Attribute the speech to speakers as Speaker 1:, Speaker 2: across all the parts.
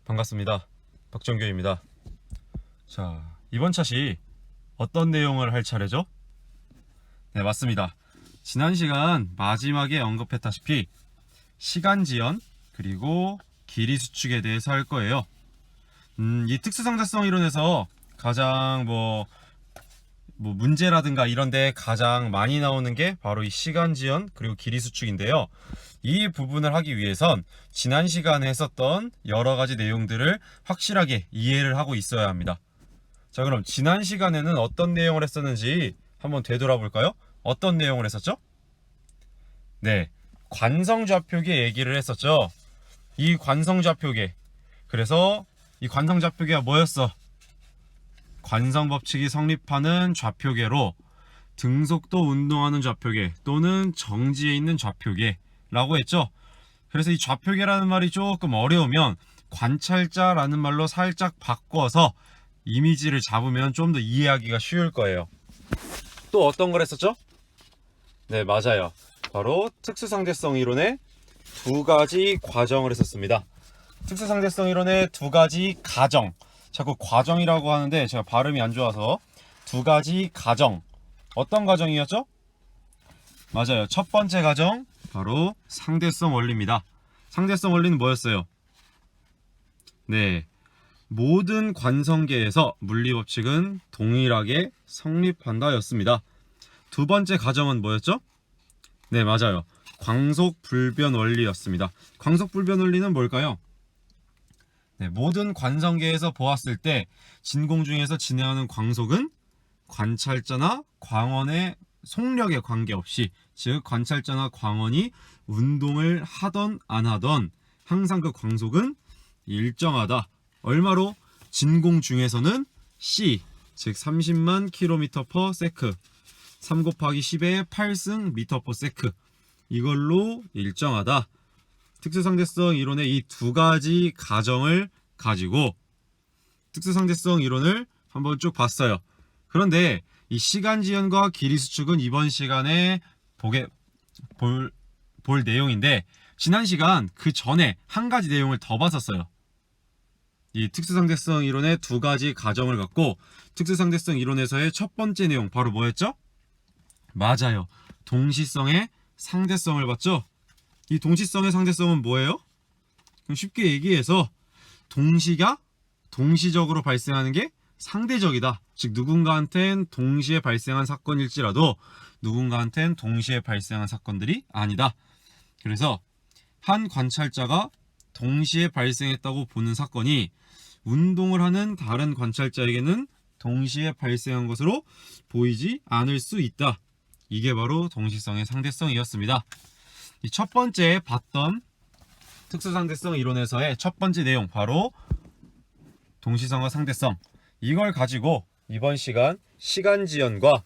Speaker 1: 반갑습니다. 박정규입니다. 자, 이번 차시 어떤 내용을 할 차례죠? 네, 맞습니다. 지난 시간 마지막에 언급했다시피 시간 지연 그리고 길이 수축에 대해서 할 거예요. 이 특수상대성 이론에서 가장 문제라든가 이런데 가장 많이 나오는 게 바로 이 시간 지연 그리고 길이 수축인데요. 이 부분을 하기 위해선 지난 시간에 했었던 여러 가지 내용들을 확실하게 이해를 하고 있어야 합니다. 자, 그럼 지난 시간에는 어떤 내용을 했었는지 한번 되돌아볼까요? 어떤 내용을 했었죠? 네, 관성좌표계 얘기를 했었죠. 이 관성좌표계, 그래서 이 관성좌표계가 뭐였어? 관성법칙이 성립하는 좌표계로 등속도 운동하는 좌표계 또는 정지에 있는 좌표계라고 했죠. 그래서 이 좌표계라는 말이 조금 어려우면 관찰자라는 말로 살짝 바꿔서 이미지를 잡으면 좀 더 이해하기가 쉬울 거예요. 또 어떤 걸 했었죠? 네, 맞아요. 바로 특수상대성 이론의 두 가지 과정을 했었습니다. 특수상대성 이론의 두 가지 가정, 자꾸 과정이라고 하는데 제가 발음이 안 좋아서 두 가지 가정, 어떤 가정이었죠? 맞아요. 첫 번째 가정 바로 상대성 원리입니다. 상대성 원리는 뭐였어요? 네, 모든 관성계에서 물리법칙은 동일하게 성립한다 였습니다. 두 번째 가정은 뭐였죠? 네, 맞아요. 광속불변 원리였습니다. 광속불변 원리는 뭘까요? 네, 모든 관성계에서 보았을 때 진공 중에서 진행하는 광속은 관찰자나 광원의 속력에 관계없이, 즉 관찰자나 광원이 운동을 하던 안 하던 항상 그 광속은 일정하다. 얼마로? 진공 중에서는 c, 즉 30만 km/s, 3 곱하기 10의 8승 m/s, 이걸로 일정하다. 특수상대성 이론의 이 두 가지 가정을 가지고 특수상대성 이론을 한번 쭉 봤어요. 그런데 이 시간 지연과 길이 수축은 이번 시간에 볼 내용인데, 지난 시간 그 전에 한 가지 내용을 더 봤었어요. 이 특수상대성 이론의 두 가지 가정을 갖고 특수상대성 이론에서의 첫 번째 내용 바로 뭐였죠? 맞아요. 동시성의 상대성을 봤죠? 이 동시성의 상대성은 뭐예요? 그럼 쉽게 얘기해서 동시가 동시적으로 발생하는 게 상대적이다. 즉 누군가한텐 동시에 발생한 사건일지라도 누군가한텐 동시에 발생한 사건들이 아니다. 그래서 한 관찰자가 동시에 발생했다고 보는 사건이 운동을 하는 다른 관찰자에게는 동시에 발생한 것으로 보이지 않을 수 있다. 이게 바로 동시성의 상대성이었습니다. 이 첫 번째 봤던 특수상대성 이론에서의 첫 번째 내용, 바로 동시성과 상대성, 이걸 가지고 이번 시간 시간 지연과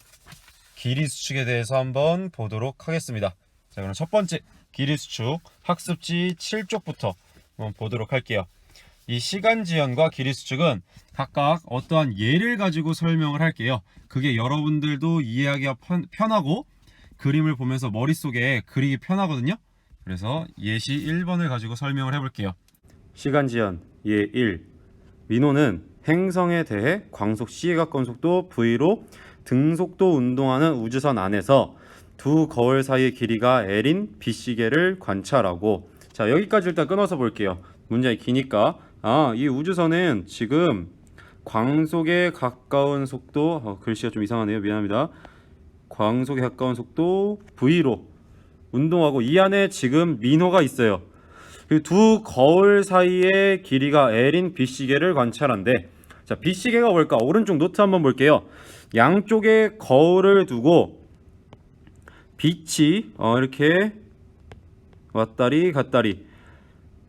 Speaker 1: 길이 수축에 대해서 한번 보도록 하겠습니다. 자, 그럼 첫 번째 길이 수축 학습지 7쪽부터 한번 보도록 할게요. 이 시간 지연과 길이 수축은 각각 어떠한 예를 가지고 설명을 할게요. 그게 여러분들도 이해하기가 편하고 그림을 보면서 머릿속에 그리기 편하거든요. 그래서 예시 1번을 가지고 설명을 해볼게요.
Speaker 2: 시간 지연 예 1. 민호는 행성에 대해 광속 C의 속도 V로 등속도 운동하는 우주선 안에서 두 거울 사이의 길이가 L인 B시계를 관찰하고, 자, 여기까지 일단 끊어서 볼게요. 문장이 기니까. 이 우주선은 지금 광속에 가까운 속도, 글씨가 좀 이상하네요. 미안합니다. 광속에 가까운 속도 V로 운동하고, 이 안에 지금 민호가 있어요. 두 거울 사이의 길이가 L인 B시계를 관찰한대. 자, B시계가 뭘까? 오른쪽 노트 한번 볼게요. 양쪽에 거울을 두고 빛이 이렇게 왔다리 갔다리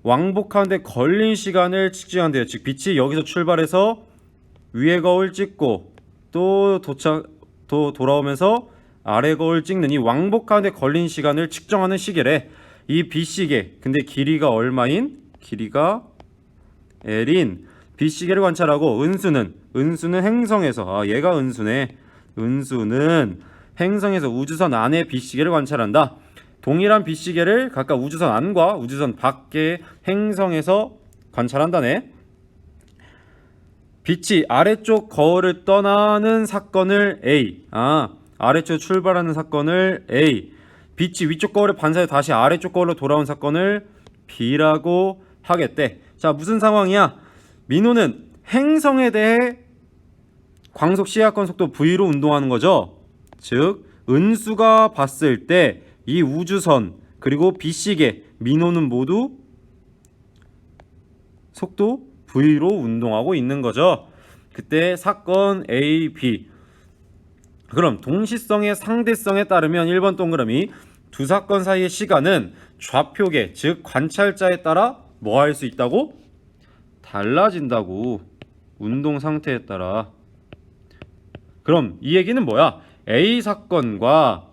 Speaker 2: 왕복하는데 걸린 시간을 측정한대요. 즉 빛이 여기서 출발해서 위에 거울 찍고 또 돌아오면서 아래 거울 찍는 이 왕복하는데 걸린 시간을 측정하는 시계래. 이 B시계, 근데 길이가 얼마인? 길이가 L인 B시계를 관찰하고, 은수는 행성에서, 얘가 은수네. 은수는 행성에서 우주선 안에 B시계를 관찰한다. 동일한 B시계를 각각 우주선 안과 우주선 밖의 행성에서 관찰한다네. 빛이 아래쪽 거울을 떠나는 사건을 A. 아래쪽 출발하는 사건을 A. 빛이 위쪽 거울에 반사해 다시 아래쪽 거울로 돌아온 사건을 B라고 하겠대. 자, 무슨 상황이야? 민호는 행성에 대해 광속 시야권 속도 V로 운동하는 거죠. 즉 은수가 봤을 때 이 우주선 그리고 B시계 민호는 모두 속도 V로 운동하고 있는 거죠. 그때 사건 A, B. 그럼 동시성의 상대성에 따르면 1번 동그라미 두 사건 사이의 시간은 좌표계 즉 관찰자에 따라 뭐 할 수 있다고? 달라진다고. 운동 상태에 따라. 그럼 이 얘기는 뭐야? A 사건과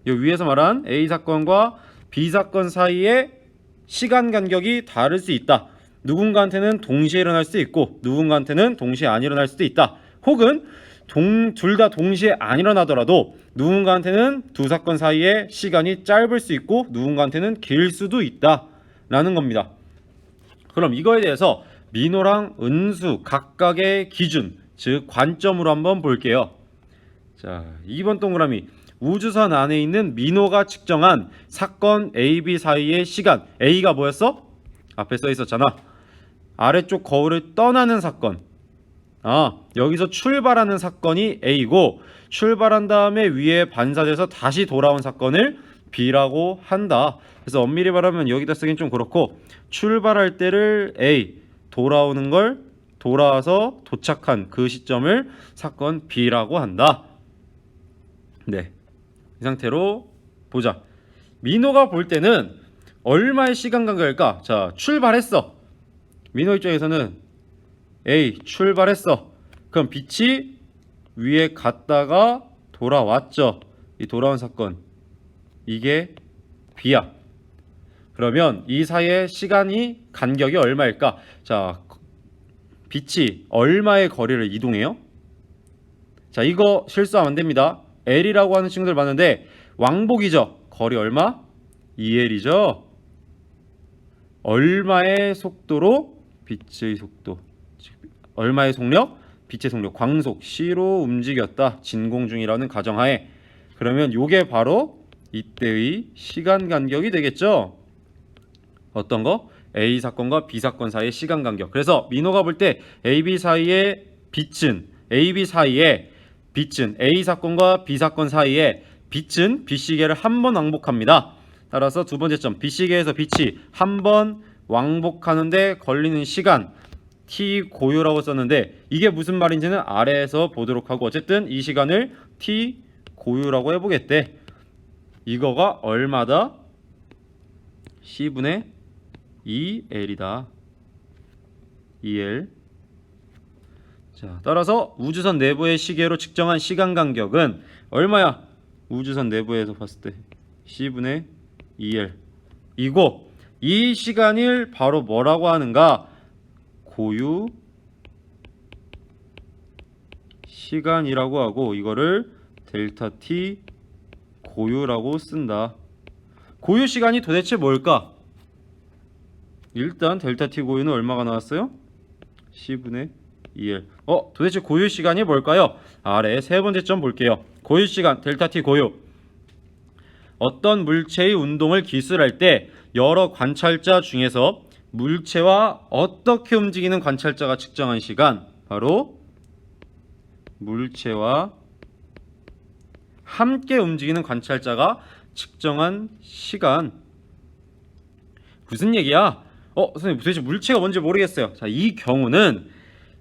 Speaker 2: 여기 위에서 말한 A 사건과 B 사건 사이의 시간 간격이 다를 수 있다. 누군가한테는 동시에 일어날 수도 있고 누군가한테는 동시에 안 일어날 수도 있다. 혹은 둘 다 동시에 안 일어나더라도 누군가한테는 두 사건 사이의 시간이 짧을 수 있고 누군가한테는 길 수도 있다 라는 겁니다. 그럼 이거에 대해서 민호랑 은수 각각의 기준 즉 관점으로 한번 볼게요. 자, 2번 동그라미 우주선 안에 있는 민호가 측정한 사건 A, B 사이의 시간. A가 뭐였어? 앞에 써 있었잖아. 아래쪽 거울을 떠나는 사건. 여기서 출발하는 사건이 A고 출발한 다음에 위에 반사돼서 다시 돌아온 사건을 B라고 한다. 그래서 엄밀히 말하면 여기다 쓰긴 좀 그렇고 출발할 때를 A, 돌아오는 걸 돌아와서 도착한 그 시점을 사건 B라고 한다. 네, 이 상태로 보자. 민호가 볼 때는 얼마의 시간 간격일까? 자, 출발했어. 민호 입장에서는 A 출발했어. 그럼 빛이 위에 갔다가 돌아왔죠. 이 돌아온 사건 이게 B야. 그러면 이 사이의 시간이 간격이 얼마일까? 자, 빛이 얼마의 거리를 이동해요? 자, 이거 실수하면 안 됩니다. L이라고 하는 친구들 많은데 왕복이죠. 거리 얼마? 2L이죠. 얼마의 속도로 빛의 속도 얼마의 속력? 빛의 속력 광속 C로 움직였다. 진공 중이라는 가정하에. 그러면 요게 바로 이때의 시간 간격이 되겠죠. 어떤 거? A 사건과 B 사건 사이의 시간 간격. 그래서 민호가 볼 때 AB 사이의 빛은 AB 사이에 빛은 A 사건과 B 사건 사이에 빛은 B시계를 한 번 왕복합니다. 따라서 두 번째 점 B시계에서 빛이 한 번 왕복하는데 걸리는 시간 T 고요라고 썼는데 이게 무슨 말인지는 아래에서 보도록 하고 어쨌든 이 시간을 T 고요라고 해보겠대. 이거가 얼마다? C분의 2L이다. 2L. 자, 따라서 우주선 내부의 시계로 측정한 시간 간격은 얼마야? 우주선 내부에서 봤을 때 C분의 2L 이고 이 시간을 바로 뭐라고 하는가? 고유 시간이라고 하고 이거를 델타 T 고유라고 쓴다. 고유 시간이 도대체 뭘까? 일단 델타 T 고유는 얼마가 나왔어요? C분의 2L. 도대체 고유 시간이 뭘까요? 아래 세 번째 점 볼게요. 고유 시간 델타 T 고유. 어떤 물체의 운동을 기술할 때 여러 관찰자 중에서 물체와 어떻게 움직이는 관찰자가 측정한 시간 바로 물체와 함께 움직이는 관찰자가 측정한 시간. 무슨 얘기야? 선생님 도대체 물체가 뭔지 모르겠어요. 자, 이 경우는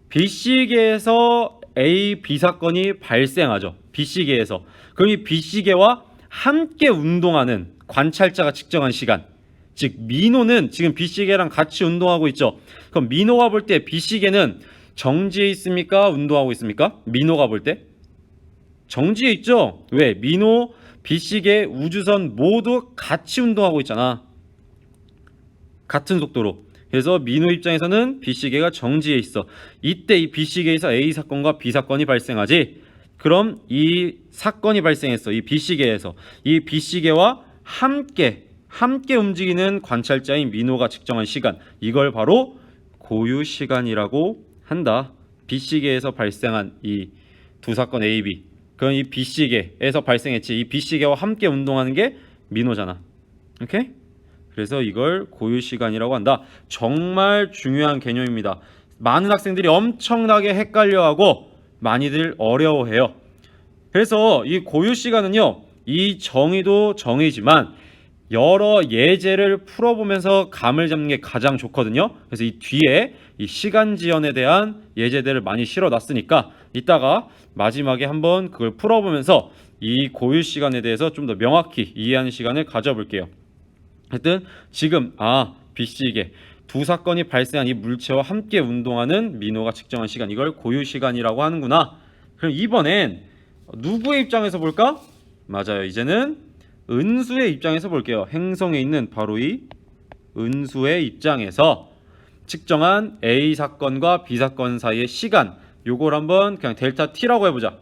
Speaker 2: B시계에서 A, B 사건이 발생하죠. B시계에서. 그럼 이 B시계와 함께 운동하는 관찰자가 측정한 시간. 즉 민호는 지금 B시계랑 같이 운동하고 있죠. 그럼 민호가 볼 때 B시계는 정지해 있습니까? 운동하고 있습니까? 민호가 볼 때 정지해 있죠. 왜? 민호, B시계, 우주선 모두 같이 운동하고 있잖아. 같은 속도로. 그래서 민호 입장에서는 B시계가 정지해 있어. 이때 이 B시계에서 A 사건과 B 사건이 발생하지. 그럼 이 사건이 발생했어. 이 B시계에서. 이 B시계와 함께 움직이는 관찰자인 민호가 측정한 시간. 이걸 바로 고유 시간이라고 한다. B시계에서 발생한 이 두 사건 A, B. 그럼 이 B시계에서 발생했지. 이 B시계와 함께 운동하는 게 민호잖아. 오케이? 그래서 이걸 고유시간이라고 한다. 정말 중요한 개념입니다. 많은 학생들이 엄청나게 헷갈려하고 많이들 어려워해요. 그래서 이 고유시간은요, 이 정의도 정의지만 여러 예제를 풀어보면서 감을 잡는 게 가장 좋거든요. 그래서 이 뒤에 이 시간 지연에 대한 예제들을 많이 실어놨으니까 이따가 마지막에 한번 그걸 풀어보면서 이 고유 시간에 대해서 좀 더 명확히 이해하는 시간을 가져볼게요. 하여튼 지금 B시계 두 사건이 발생한 이 물체와 함께 운동하는 민호가 측정한 시간, 이걸 고유 시간이라고 하는구나. 그럼 이번엔 누구의 입장에서 볼까? 맞아요. 이제는 은수의 입장에서 볼게요. 행성에 있는 바로 이 은수의 입장에서 측정한 A 사건과 B 사건 사이의 시간, 요걸 한번 그냥 델타 T라고 해보자.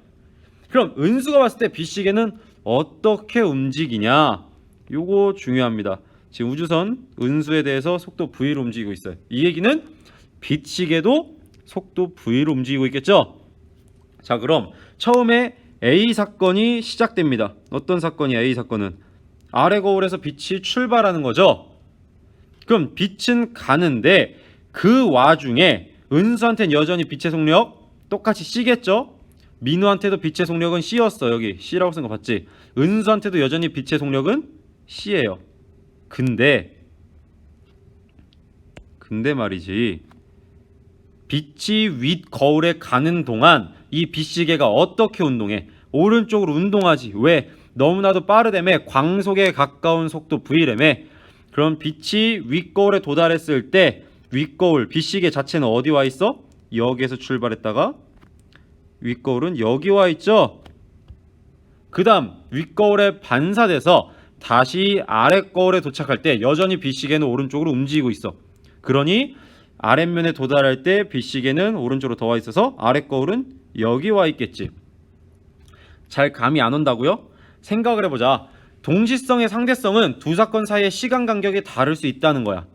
Speaker 2: 그럼 은수가 봤을 때 B시계는 어떻게 움직이냐? 요거 중요합니다. 지금 우주선 은수에 대해서 속도 V로 움직이고 있어요. 이 얘기는 B시계도 속도 V로 움직이고 있겠죠? 자, 그럼 처음에 A 사건이 시작됩니다. 어떤 사건이 A 사건은? 아래 거울에서 빛이 출발하는 거죠. 그럼 빛은 가는데 그 와중에 은수한테는 여전히 빛의 속력 똑같이 C겠죠? 민우한테도 빛의 속력은 C였어. 여기 C라고 쓴 거 봤지? 은수한테도 여전히 빛의 속력은 C예요. 근데 말이지, 빛이 윗 거울에 가는 동안 이 B시계가 어떻게 운동해? 오른쪽으로 운동하지. 왜? 너무나도 빠르다며. 광속에 가까운 속도 V라며. 그럼 빛이 윗거울에 도달했을 때 윗거울 B시계 자체는 어디 와 있어? 여기에서 출발했다가 윗거울은 여기 와 있죠. 그 다음 윗거울에 반사돼서 다시 아랫거울에 도착할 때 여전히 B시계는 오른쪽으로 움직이고 있어. 그러니 아랫면에 도달할 때 B시계는 오른쪽으로 더 와 있어서 아랫거울은 여기 와 있겠지. 잘 감이 안 온다고요? 생각을 해보자. 동시성의 상대성은 두 사건 사이의 시간 간격이 다를 수 있다는 거야.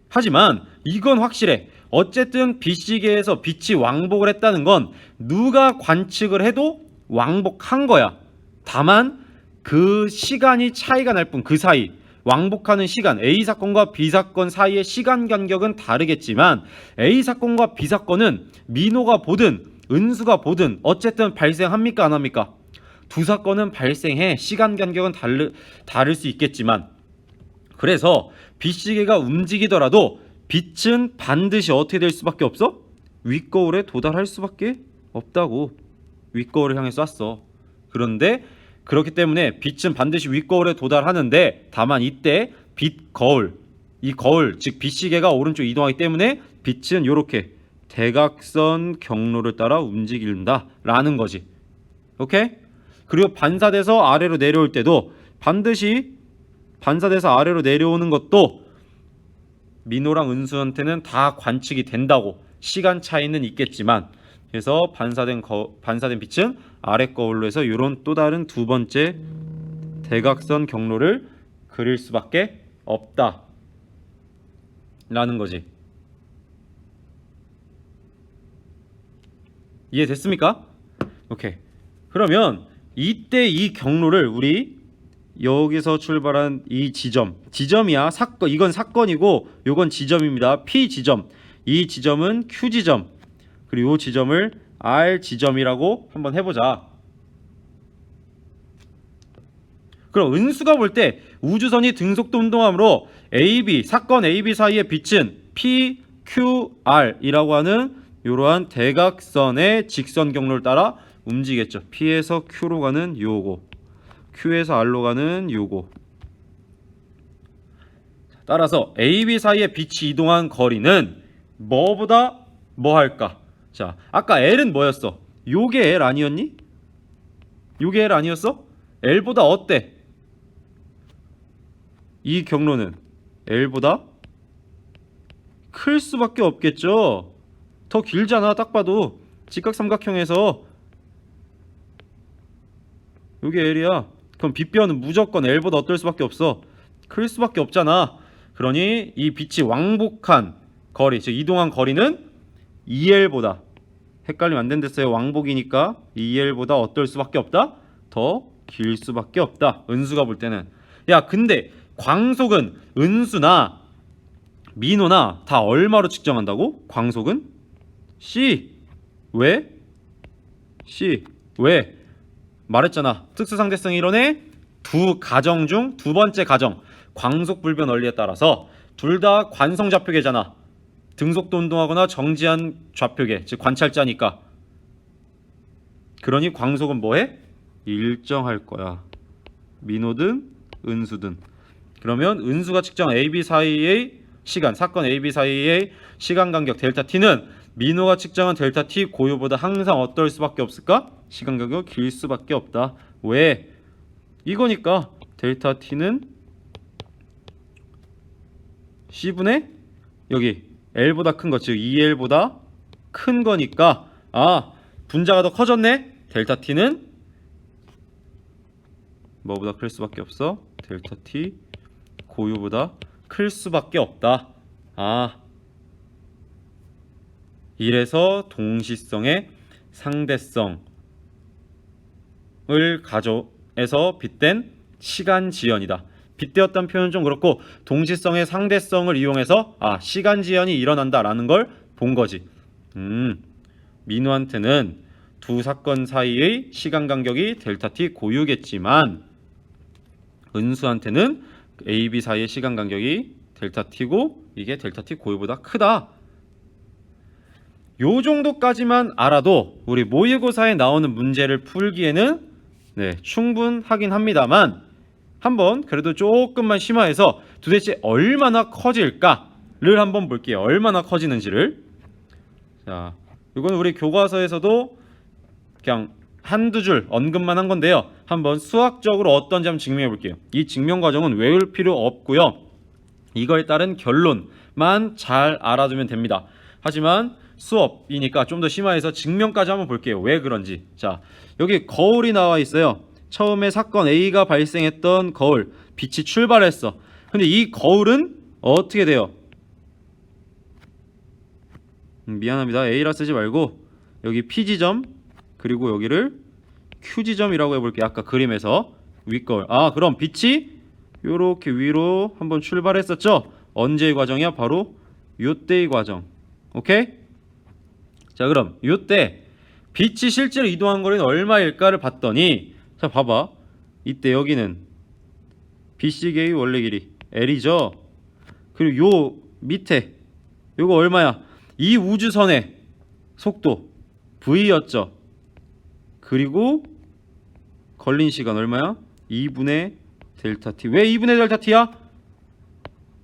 Speaker 2: 하지만 이건 확실해. 어쨌든 B시계에서 빛이 왕복을 했다는 건 누가 관측을 해도 왕복한 거야. 다만 그 시간이 차이가 날 뿐, 그 사이 왕복하는 시간, A 사건과 B 사건 사이의 시간 간격은 다르겠지만 A 사건과 B 사건은 민호가 보든 은수가 보든 어쨌든 발생합니까 안 합니까? 두 사건은 발생해. 시간 간격은 다를 수 있겠지만, 그래서 B시계가 움직이더라도 빛은 반드시 어떻게 될 수밖에 없어? 윗거울에 도달할 수밖에 없다고. 윗거울을 향해 쐈어. 그런데 그렇기 때문에 빛은 반드시 윗거울에 도달하는데, 다만 이때 빛 거울, 이 거울 즉 B시계가 오른쪽 이동하기 때문에 빛은 이렇게 대각선 경로를 따라 움직인다라는 거지. 오케이? 그리고 반사돼서 아래로 내려올 때도 반드시 반사돼서 아래로 내려오는 것도 민호랑 은수한테는 다 관측이 된다고. 시간 차이는 있겠지만, 그래서 반사된 빛은 아래 거울로 해서 이런 또 다른 두 번째 대각선 경로를 그릴 수밖에 없다 라는 거지. 이해됐습니까? 오케이. 그러면 이때 이 경로를 우리 여기서 출발한 이 지점이야. 사건, 이건 사건이고 요건 지점입니다. P 지점, 이 지점은 Q 지점, 그리고 이 지점을 R 지점이라고 한번 해보자. 그럼 은수가 볼 때 우주선이 등속도 운동함으로 AB, 사건 AB 사이의 빛은 P, Q, R이라고 하는 이러한 대각선의 직선 경로를 따라 움직이겠죠. P에서 Q로 가는 요거, Q에서 R로 가는 요거. 따라서 AB 사이의 빛이 이동한 거리는 뭐보다 뭐 할까? 자, 아까 L은 뭐였어? 요게 L 아니었니? 요게 L 아니었어? L보다 어때? 이 경로는 L보다 클 수밖에 없겠죠. 더 길잖아. 딱 봐도 직각삼각형에서 요게 L이야. 그럼 빗변은 무조건 L보다 어떨 수밖에 없어? 클 수밖에 없잖아. 그러니 이 빛이 왕복한 거리, 즉 이동한 거리는 2L보다 헷갈리면 안 된댔어요. 왕복이니까 2L보다 어떨 수밖에 없다? 더 길 수밖에 없다. 은수가 볼 때는. 야, 근데 광속은 은수나 민호나 다 얼마로 측정한다고? 광속은? C. 왜? C. 왜? 말했잖아. 특수상대성 이론의 두 가정 중 두 번째 가정. 광속 불변 원리에 따라서 둘 다 관성 좌표계잖아. 등속도 운동하거나 정지한 좌표계, 즉 관찰자니까. 그러니 광속은 뭐해? 일정할 거야. 민호든 은수든. 그러면 은수가 측정한 AB 사이의 시간, 사건 AB 사이의 시간 간격 델타 t는 민호가 측정한 델타 t 고유보다 항상 어떨 수밖에 없을까? 시간 간격 길 수밖에 없다. 왜? 이거니까 델타 t는 C분의 여기 L보다 큰 거, 즉 2L보다 큰 거니까 분자가 더 커졌네? 델타 t는 뭐보다 클 수밖에 없어? 델타 t 고유보다 클 수밖에 없다. 이래서 동시성의 상대성을 가져에서 빗댄 시간 지연이다. 빗대었다는 표현은 좀 그렇고 동시성의 상대성을 이용해서 시간 지연이 일어난다라는 걸 본 거지. 민호한테는 두 사건 사이의 시간 간격이 델타 t 고유겠지만 은수한테는 AB 사이의 시간 간격이 델타 t고 이게 델타 t 고유보다 크다. 요 정도까지만 알아도 우리 모의고사에 나오는 문제를 풀기에는 충분하긴 합니다만 한번 그래도 조금만 심화해서 도대체 얼마나 커질까를 한번 볼게요. 얼마나 커지는지를. 자, 이건 우리 교과서에서도 그냥 한두 줄 언급만 한 건데요. 한번 수학적으로 어떤지 한번 증명해 볼게요. 이 증명 과정은 외울 필요 없고요. 이거에 따른 결론만 잘 알아두면 됩니다. 하지만 수업이니까 좀 더 심화해서 증명까지 한번 볼게요. 왜 그런지. 자, 여기 거울이 나와 있어요. 처음에 사건 A가 발생했던 거울, 빛이 출발했어. 근데 이 거울은 어떻게 돼요? 미안합니다. A라 쓰지 말고 여기 P지점 그리고 여기를 Q지점이라고 해볼게요. 아까 그림에서 윗거울. 그럼 빛이 요렇게 위로 한번 출발했었죠? 언제의 과정이야? 바로 요때의 과정. 오케이? 자, 그럼 요때 빛이 실제로 이동한 거리는 얼마일까를 봤더니, 자 봐봐, 이때 여기는 BC계의 원래 길이 L이죠. 그리고 요 밑에 요거 얼마야? 이 우주선의 속도 V였죠. 그리고 걸린 시간 얼마야? 2분의 델타 t. 왜 2분의 델타 t야?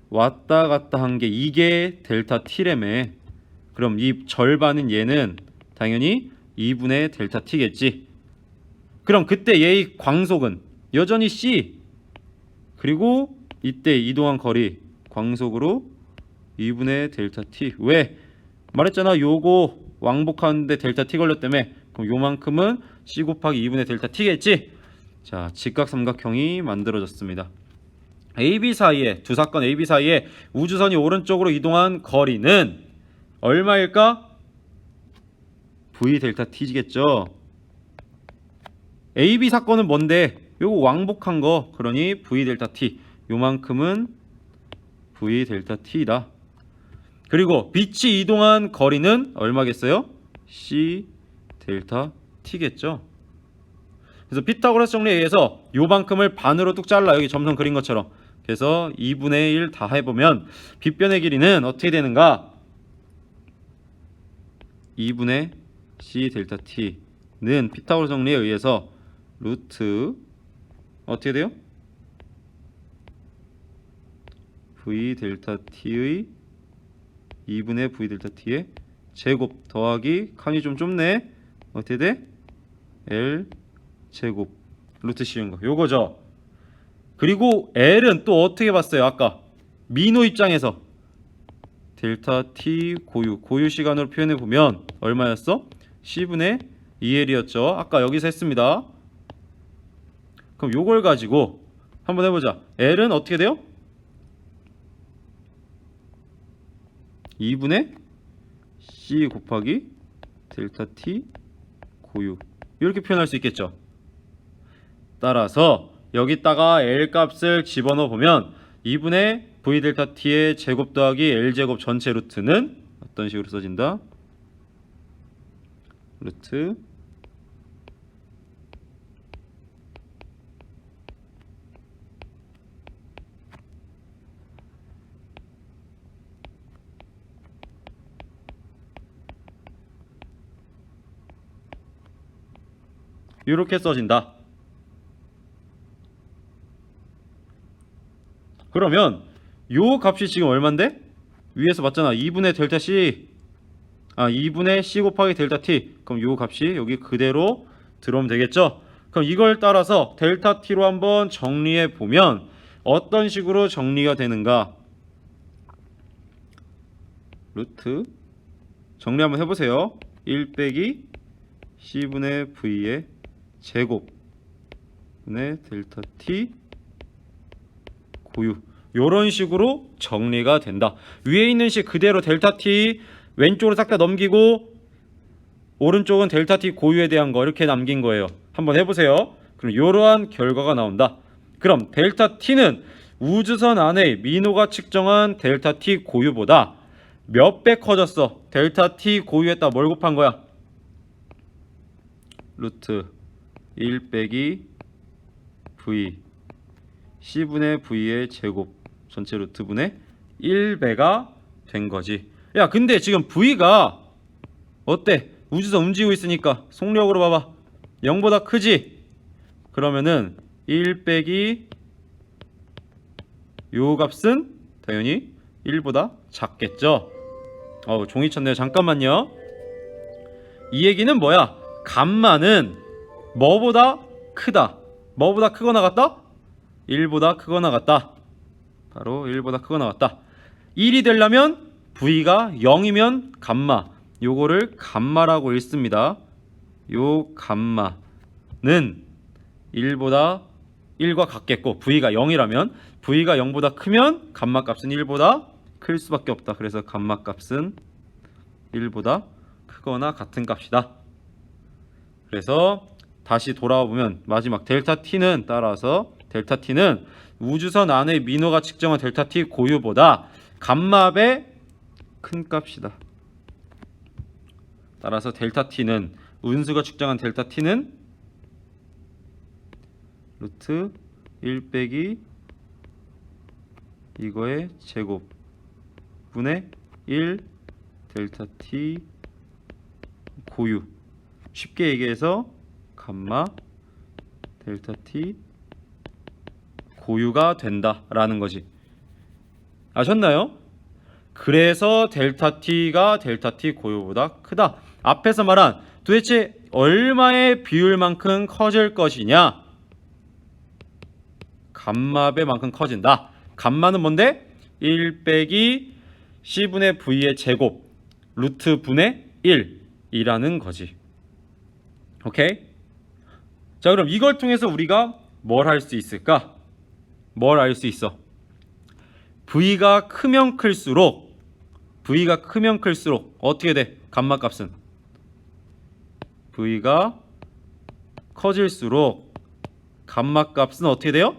Speaker 2: 왔다 갔다 한 게 이게 델타 t래매. 그럼 이 절반은 얘는 당연히 2분의 델타 t겠지. 그럼 그때 얘의 광속은 여전히 c. 그리고 이때 이동한 거리 광속으로 2분의 델타 t. 왜? 말했잖아. 요거 왕복하는데 델타 t 걸렸다며. 그럼 요만큼은 c 곱하기 2분의 델타 t겠지. 자, 직각삼각형이 만들어졌습니다. AB 사이에, 두 사건 AB 사이에 우주선이 오른쪽으로 이동한 거리는 얼마일까? V 델타 t겠죠. AB 사건은 뭔데? 요거 왕복한 거. 그러니 V 델타 t. 요만큼은 V 델타 t다. 그리고 빛이 이동한 거리는 얼마겠어요? C 델타 t겠죠. 그래서 피타고라스 정리에 의해서 요만큼을 반으로 뚝 잘라. 여기 점선 그린 것처럼. 그래서 2분의 1 다 해보면 빛변의 길이는 어떻게 되는가? 2분의 C 델타 t는 피타고라스 정리에 의해서 루트 어떻게 돼요? V 델타 t의 2분의 V 델타 t의 제곱 더하기 칸이 좀 좁네. 어떻게 돼? L 제곱 루트 씌운 거 요거죠. 그리고 L은 또 어떻게 봤어요? 아까 민호 입장에서 델타 t 고유 시간으로 표현해 보면 얼마였어? C분의 2L이었죠. 아까 여기서 했습니다. 그럼 요걸 가지고 한번 해보자. L은 어떻게 돼요? 2분의 C 곱하기 델타 t 고유 이렇게 표현할 수 있겠죠. 따라서 여기다가 L 값을 집어넣어 보면 2분의 V 델타 t의 제곱 더하기 L 제곱 전체 루트는 어떤 식으로 써진다? 루트 이렇게 써진다. 그러면 요 값이 지금 얼만데? 위에서 봤잖아. 2분의 델타 C 2분의 C 곱하기 델타 T. 그럼 요 값이 여기 그대로 들어오면 되겠죠? 그럼 이걸 따라서 델타 T로 한번 정리해 보면 어떤 식으로 정리가 되는가? 루트 정리 한번 해보세요. 1 빼기 C분의 V의 제곱 분의 델타 T 고유 요런 식으로 정리가 된다. 위에 있는 식 그대로 델타 T 왼쪽으로 싹 다 넘기고 오른쪽은 델타 T 고유에 대한 거 이렇게 남긴 거예요. 한번 해보세요. 그럼 이러한 결과가 나온다. 그럼 델타 T는 우주선 안에 민호가 측정한 델타 T 고유보다 몇 배 커졌어? 델타 T 고유에다 뭘 곱한 거야? 루트 1 빼기 V C분의 V의 제곱 전체 루트분의 1배가 된 거지. 야 근데 지금 V가 어때? 우주선 움직이고 있으니까 속력으로 봐봐 0보다 크지? 그러면은 1 빼기 요 값은 당연히 1보다 작겠죠. 종이 쳤네요. 잠깐만요. 이 얘기는 뭐야? 감마는 뭐보다 크다. 뭐보다 크거나 같다? 1보다 크거나 같다. 바로 1보다 크거나 같다. 1이 되려면 V가 0이면 감마. 요거를 감마라고 읽습니다. 요 감마는 1보다 1과 같겠고 V가 0이라면 V가 0보다 크면 감마 값은 1보다 클 수밖에 없다. 그래서 감마 값은 1보다 크거나 같은 값이다. 그래서 다시 돌아와 보면 마지막 델타 T는 따라서 델타 T는 우주선 안에 민호가 측정한 델타 T 고유보다 감마배 큰 값이다. 따라서 델타 T는 운수가 측정한 델타 T는 루트 1 빼기 이거의 제곱 분의 1 델타 T 고유. 쉽게 얘기해서 감마 델타 T 고유가 된다라는 거지. 아셨나요? 그래서 델타 T가 델타 T 고유보다 크다. 앞에서 말한 도대체 얼마의 비율만큼 커질 것이냐? 감마배만큼 커진다. 감마는 뭔데? 1 빼기 C분의 V의 제곱 루트 분의 1이라는 거지. 오케이? 자, 그럼 이걸 통해서 우리가 뭘 할 수 있을까? 뭘 알 수 있어? V가 크면 클수록 어떻게 돼? 감마 값은 V가 커질수록 감마 값은 어떻게 돼요?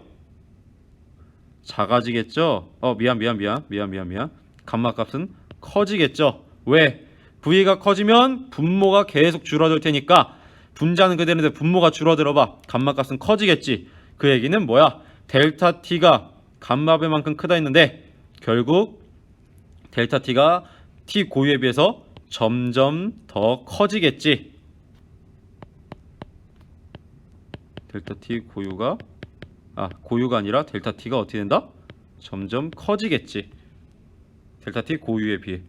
Speaker 2: 작아지겠죠? 미안. 감마 값은 커지겠죠? 왜? V가 커지면 분모가 계속 줄어들 테니까 분자는 그대로인데 분모가 줄어들어봐. 감마 값은 커지겠지. 그 얘기는 뭐야? 델타 T가 감마배만큼 크다 했는데 결국 델타 T가 T 고유에 비해서 점점 더 커지겠지. 델타 T 고유가 고유가 아니라 델타 T가 어떻게 된다? 점점 커지겠지. 델타 T 고유에 비해.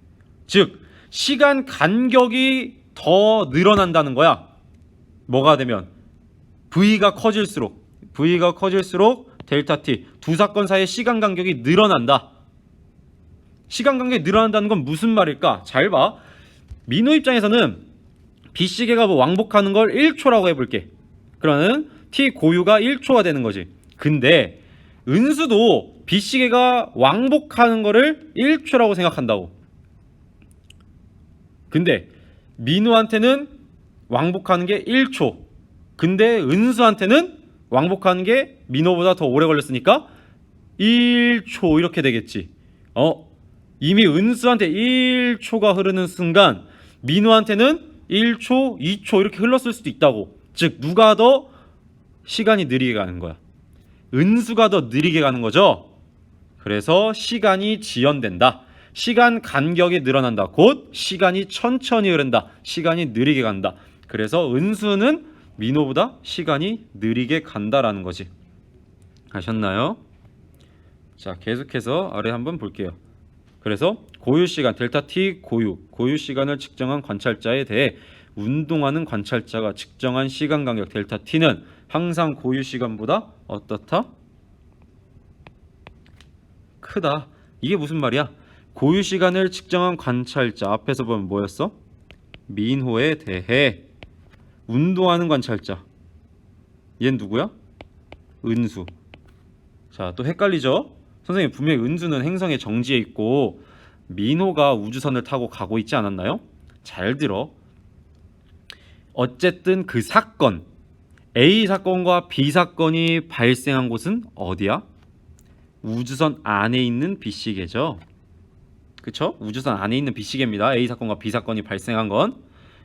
Speaker 2: 즉 시간 간격이 더 늘어난다는 거야. 뭐가 되면? V가 커질수록 델타 T 두 사건 사이의 시간 간격이 늘어난다. 시간 간격이 늘어난다는 건 무슨 말일까? 잘 봐. 민호 입장에서는 B시계가 왕복하는 걸 1초라고 해볼게. 그러면 T 고유가 1초가 되는 거지. 근데 은수도 B시계가 왕복하는 거를 1초라고 생각한다고. 근데 민호한테는 왕복하는 게 1초. 근데 은수한테는 왕복하는 게 민호보다 더 오래 걸렸으니까 1초 이렇게 되겠지. 이미 은수한테 1초가 흐르는 순간 민호한테는 1초, 2초 이렇게 흘렀을 수도 있다고. 즉 누가 더 시간이 느리게 가는 거야? 은수가 더 느리게 가는 거죠. 그래서 시간이 지연된다. 시간 간격이 늘어난다. 곧 시간이 천천히 흐른다. 시간이 느리게 간다. 그래서 은수는 민호보다 시간이 느리게 간다라는 거지. 아셨나요? 자, 계속해서 아래 한번 볼게요. 그래서 고유시간 델타 t 고유시간을 측정한 관찰자에 대해 운동하는 관찰자가 측정한 시간 간격 델타 t는 항상 고유시간보다 어떻다? 크다. 이게 무슨 말이야? 고유시간을 측정한 관찰자 앞에서 보면 뭐였어? 민호에 대해 운동하는 관찰자. 얘는 누구야? 은수. 자, 또 헷갈리죠? 선생님, 분명히 은수는 행성의 정지에 있고 민호가 우주선을 타고 가고 있지 않았나요? 잘 들어. 어쨌든 그 사건, A 사건과 B 사건이 발생한 곳은 어디야? 우주선 안에 있는 B시계죠. 그쵸? 우주선 안에 있는 B시계입니다. A 사건과 B 사건이 발생한 건.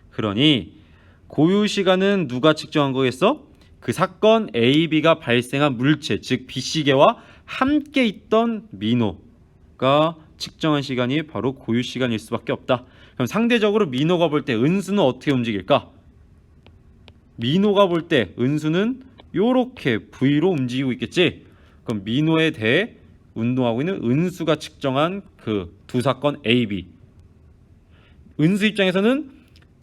Speaker 2: 그러니 고유시간은 누가 측정한 거겠어? 그 사건 A, B가 발생한 물체, 즉 B시계와 함께 있던 민호가 측정한 시간이 바로 고유시간일 수밖에 없다. 그럼 상대적으로 민호가 볼 때 은수는 어떻게 움직일까? 민호가 볼 때 은수는 요렇게 V로 움직이고 있겠지. 그럼 민호에 대해 운동하고 있는 은수가 측정한 그 두 사건 A, B. 은수 입장에서는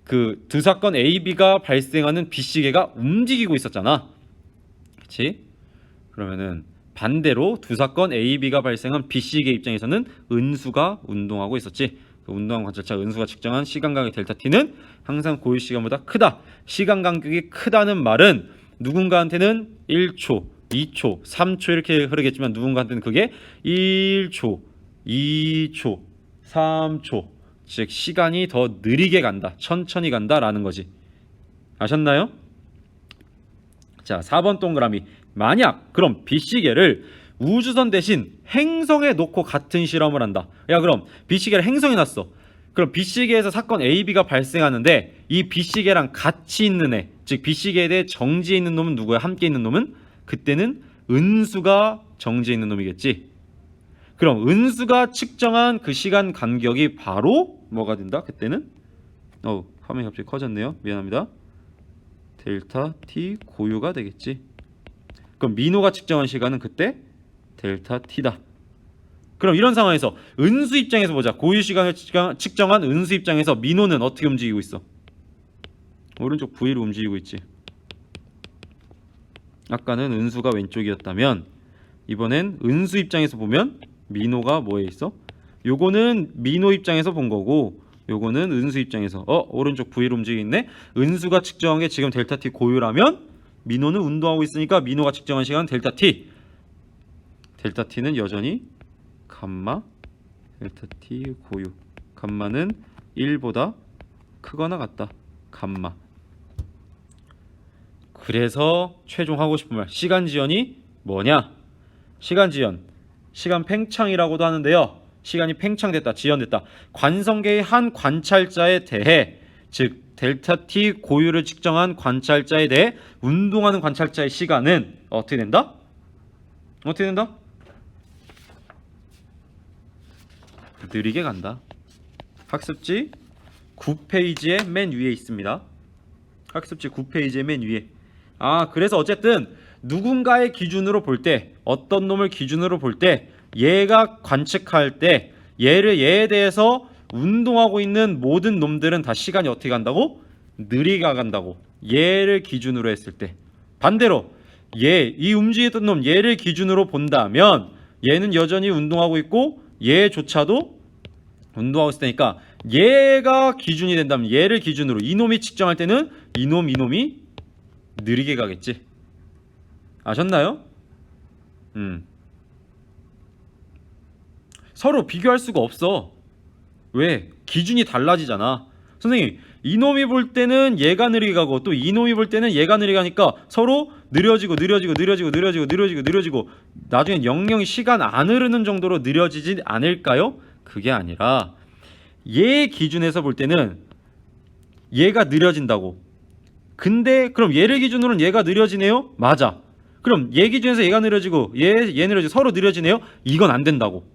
Speaker 2: 그 두 사건 A, B가 발생하는 B시계가 움직이고 있었잖아. 그치? 그러면은 반대로 두 사건 A, B가 발생한 B시계 입장에서는 은수가 운동하고 있었지. 그 운동한 관찰자 은수가 측정한 시간 간격 델타 t는 항상 고유 시간보다 크다. 시간 간격이 크다는 말은 누군가한테는 1초, 2초, 3초 이렇게 흐르겠지만 누군가한테는 그게 1초, 2초, 3초. 즉 시간이 더 느리게 간다. 천천히 간다라는 거지. 아셨나요? 자, 4번 동그라미. 만약 그럼 B시계를 우주선 대신 행성에 놓고 같은 실험을 한다. 야, 그럼 B시계를 행성에 놨어. 그럼 B시계에서 사건 A, B가 발생하는데 이 B시계랑 같이 있는 애, 즉 B시계에 대해 정지해 있는 놈은 누구야? 함께 있는 놈은? 그때는 은수가 정지해 있는 놈이겠지. 그럼 은수가 측정한 그 시간 간격이 바로 뭐가 된다? 그때는 화면이 갑자기 커졌네요. 미안합니다. 델타 t 고유가 되겠지. 그럼 민호가 측정한 시간은 그때 델타 t다. 그럼 이런 상황에서 은수 입장에서 보자. 고유 시간을 측정한 은수 입장에서 민호는 어떻게 움직이고 있어? 오른쪽 V로 움직이고 있지. 아까는 은수가 왼쪽이었다면 이번엔 은수 입장에서 보면 민호가 뭐에 있어? 요거는 민호 입장에서 본 거고 요거는 은수 입장에서 오른쪽 V로 움직이고 있네. 은수가 측정한 게 지금 델타 t 고유라면 민호는 운동하고 있으니까 민호가 측정한 시간은 델타 t. 델타 t는 여전히 감마 델타 t 고유. 감마는 1보다 크거나 같다. 감마. 그래서 최종 하고 싶은 말, 시간 지연이 뭐냐? 시간 지연, 시간 팽창이라고도 하는데요. 시간이 팽창됐다, 지연됐다. 관성계의 한 관찰자에 대해, 즉 델타 t 고유를 측정한 관찰자에 대해 운동하는 관찰자의 시간은 어떻게 된다? 어떻게 된다? 느리게 간다. 학습지 9페이지의 맨 위에 있습니다. 학습지 9페이지의 맨 위에. 그래서 어쨌든 누군가의 기준으로 볼 때, 어떤 놈을 기준으로 볼 때, 얘가 관측할 때 얘에 대해서 운동하고 있는 모든 놈들은 다 시간이 어떻게 간다고? 느리게 간다고. 얘를 기준으로 했을 때. 반대로 이 움직이던 놈 얘를 기준으로 본다면 얘는 여전히 운동하고 있고 얘조차도 운동하고 있을 테니까 얘가 기준이 된다면 얘를 기준으로 이놈이 측정할 때는 이놈이 느리게 가겠지. 아셨나요? 서로 비교할 수가 없어. 왜? 기준이 달라지잖아. 선생님 이놈이 볼 때는 얘가 느리게 가고 또 이놈이 볼 때는 얘가 느리게 가니까 서로 느려지고 나중엔 영영이 시간 안 흐르는 정도로 느려지지 않을까요? 그게 아니라 얘 기준에서 볼 때는 얘가 느려진다고. 근데 그럼 얘를 기준으로는 얘가 느려지네요? 맞아. 그럼 얘 기준에서 얘가 느려지고 얘 느려지고 서로 느려지네요? 이건 안 된다고.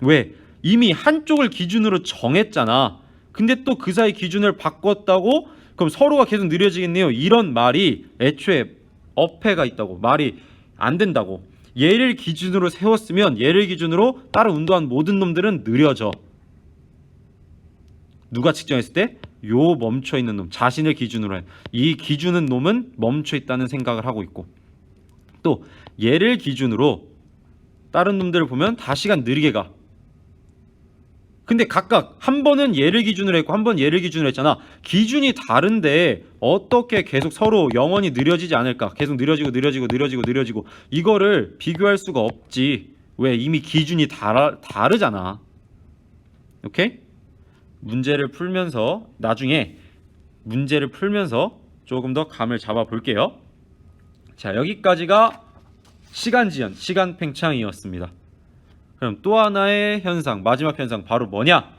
Speaker 2: 왜? 이미 한쪽을 기준으로 정했잖아. 근데 또 그 사이 기준을 바꿨다고? 그럼 서로가 계속 느려지겠네요? 이런 말이 애초에 어폐가 있다고. 말이 안 된다고. 얘를 기준으로 세웠으면 얘를 기준으로 다른 운동한 모든 놈들은 느려져. 누가 측정했을 때? 요 멈춰있는 놈, 자신을 기준으로 해. 이 기준은 놈은 멈춰있다는 생각을 하고 있고, 또 얘를 기준으로 다른 놈들을 보면 다 시간 느리게 가. 근데 각각 한 번은 얘를 기준으로 했고 한 번 얘를 기준으로 했잖아. 기준이 다른데 어떻게 계속 서로 영원히 느려지지 않을까? 계속 느려지고 이거를 비교할 수가 없지. 왜? 이미 기준이 다르잖아. 오케이? 문제를 풀면서 나중에 문제를 풀면서 조금 더 감을 잡아 볼게요. 자, 여기까지가 시간지연, 시간팽창이었습니다. 그럼 또 하나의 현상, 마지막 현상 바로 뭐냐?